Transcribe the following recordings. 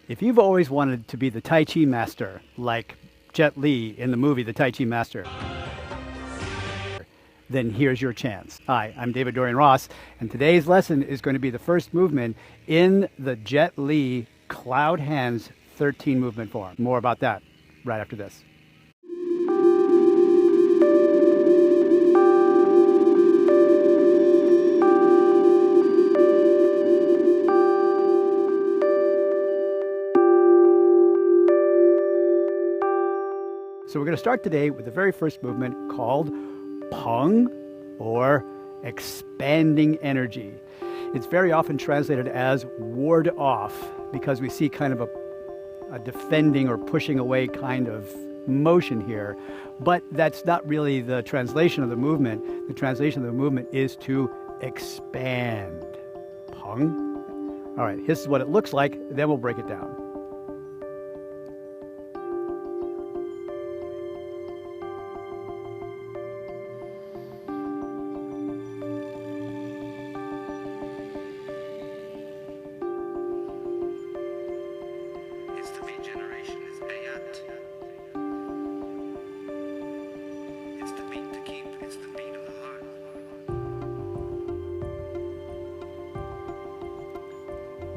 If you've always wanted to be the Tai Chi master, like Jet Li in the movie The Tai Chi Master, then here's your chance. Hi, I'm David-Dorian Ross, and today's lesson is going to be the first movement in the Jet Li Cloud Hands 13 movement form. More about that right after this. So we're going to start today with the very first movement called Peng, or expanding energy. It's very often translated as ward off because we see kind of a defending or pushing away kind of motion here. But that's not really the translation of the movement. The translation of the movement is to expand. Peng. All right, this is what it looks like. Then we'll break it down.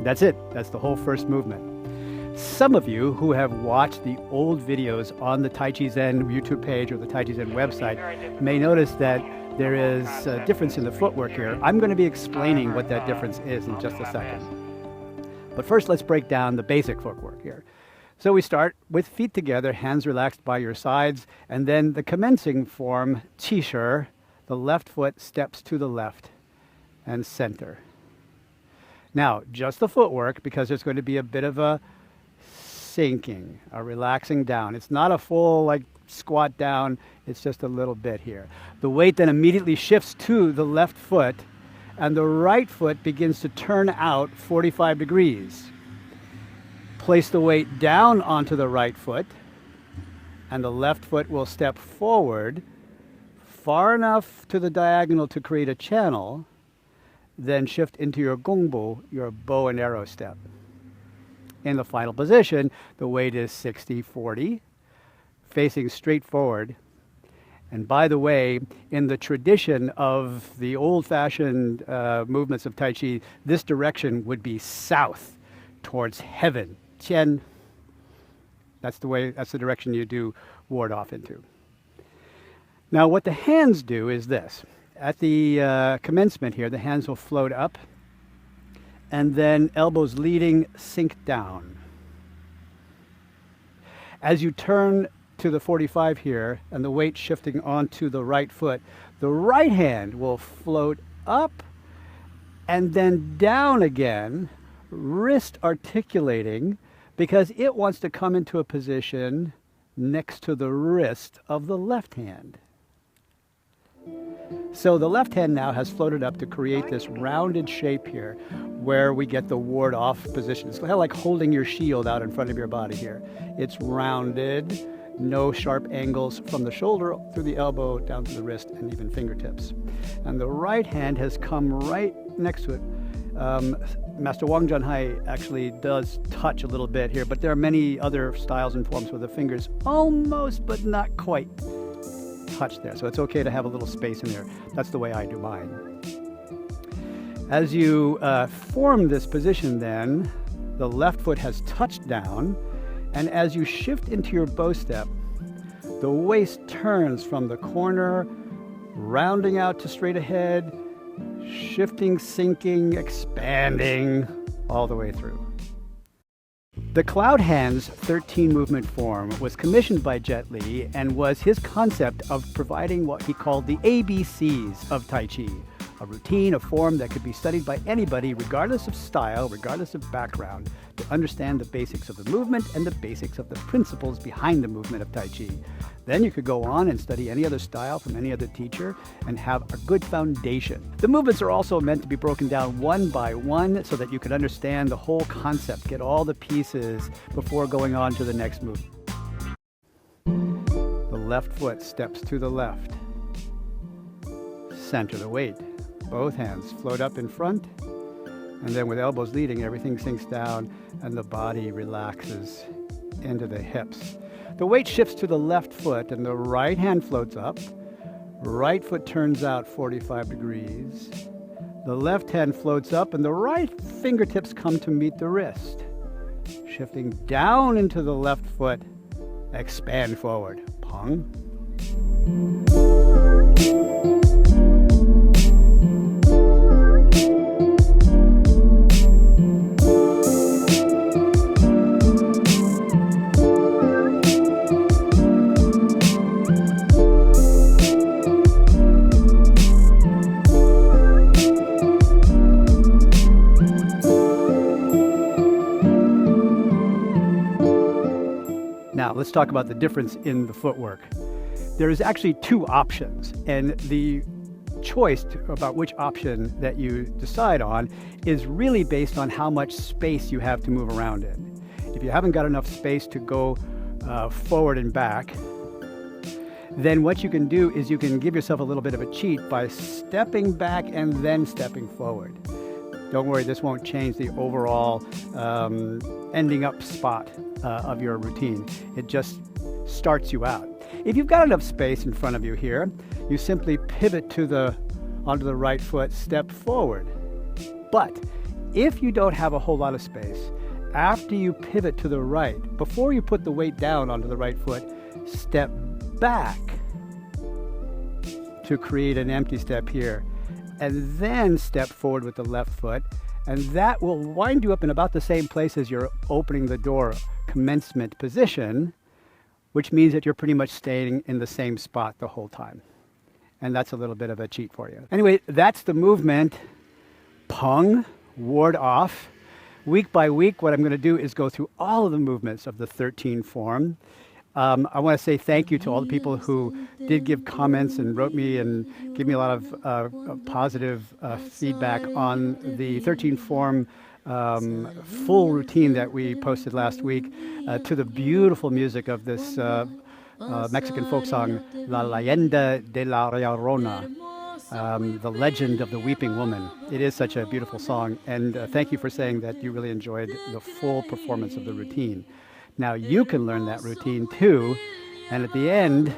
That's it. That's the whole first movement. Some of you who have watched the old videos on the Tai Chi Zen YouTube page or the Tai Chi Zen website may notice that there is a difference in the footwork here. I'm going to be explaining what that difference is in just a second. But first, let's break down the basic footwork here. So we start with feet together, hands relaxed by your sides, and then the commencing form, Qi Shi, the left foot steps to the left and center. Now, just the footwork, because there's going to be a bit of a sinking, a relaxing down. It's not a full like squat down, it's just a little bit here. The weight then immediately shifts to the left foot, and the right foot begins to turn out 45 degrees. Place the weight down onto the right foot, and the left foot will step forward far enough to the diagonal to create a channel, then shift into your gongbu, your bow and arrow step. In the final position, the weight is 60-40, facing straight forward. And by the way, in the tradition of the old-fashioned movements of Tai Chi, this direction would be south, towards heaven. Qian. That's the direction you do ward off into. Now, what the hands do is this. At the commencement here, the hands will float up, and then elbows leading, sink down. As you turn to the 45 here, and the weight shifting onto the right foot, the right hand will float up and then down again, wrist articulating, because it wants to come into a position next to the wrist of the left hand. So the left hand now has floated up to create this rounded shape here where we get the ward off position. It's kind of like holding your shield out in front of your body here. It's rounded, no sharp angles from the shoulder through the elbow down to the wrist and even fingertips. And the right hand has come right next to it. Master Wang Junhai actually does touch a little bit here, but there are many other styles and forms where the fingers almost but not quite touch there, so it's okay to have a little space in there. That's the way I do mine. As you form this position then, the left foot has touched down, and as you shift into your bow step, the waist turns from the corner, rounding out to straight ahead, shifting, sinking, expanding, all the way through. The Cloud Hands 13 movement form was commissioned by Jet Li and was his concept of providing what he called the ABCs of Tai Chi, a routine, a form that could be studied by anybody regardless of style, regardless of background, to understand the basics of the movement and the basics of the principles behind the movement of Tai Chi. Then you could go on and study any other style from any other teacher and have a good foundation. The movements are also meant to be broken down one by one so that you could understand the whole concept, get all the pieces before going on to the next move. The left foot steps to the left. Center the weight. Both hands float up in front And then with elbows leading, everything sinks down and the body relaxes into the hips. The weight shifts to the left foot and the right hand floats up. Right foot turns out 45 degrees. The left hand floats up and the right fingertips come to meet the wrist. Shifting down into the left foot, expand forward. Pong. Now, let's talk about the difference in the footwork. There is actually two options, and the choice about which option that you decide on is really based on how much space you have to move around in. If you haven't got enough space to go forward and back, then what you can do is you can give yourself a little bit of a cheat by stepping back and then stepping forward. Don't worry, this won't change the overall ending up spot of your routine. It just starts you out. If you've got enough space in front of you here, you simply pivot onto the right foot, step forward. But if you don't have a whole lot of space, after you pivot to the right, before you put the weight down onto the right foot, step back to create an empty step here, and then step forward with the left foot, and that will wind you up in about the same place as you're opening the door, commencement position, which means that you're pretty much staying in the same spot the whole time. And that's a little bit of a cheat for you. Anyway, that's the movement. Pung, ward off. Week by week, what I'm going to do is go through all of the movements of the 13 form. I want to say thank you to all the people who did give comments and wrote me and gave me a lot of positive feedback on the 13 form full routine that we posted last week to the beautiful music of this Mexican folk song, La Leyenda de la Llorona, the legend of the weeping woman. It is such a beautiful song, and thank you for saying that you really enjoyed the full performance of the routine. Now you can learn that routine too, and at the end,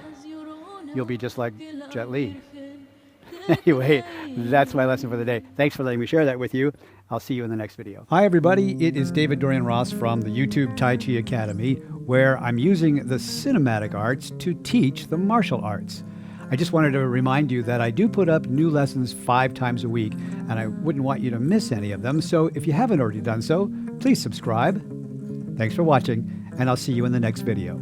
you'll be just like Jet Li. Anyway, that's my lesson for the day. Thanks for letting me share that with you. I'll see you in the next video. Hi everybody, it is David-Dorian Ross from the YouTube Tai Chi Academy, where I'm using the cinematic arts to teach the martial arts. I just wanted to remind you that I do put up new lessons 5 times a week, and I wouldn't want you to miss any of them. So if you haven't already done so, please subscribe. Thanks for watching, and I'll see you in the next video.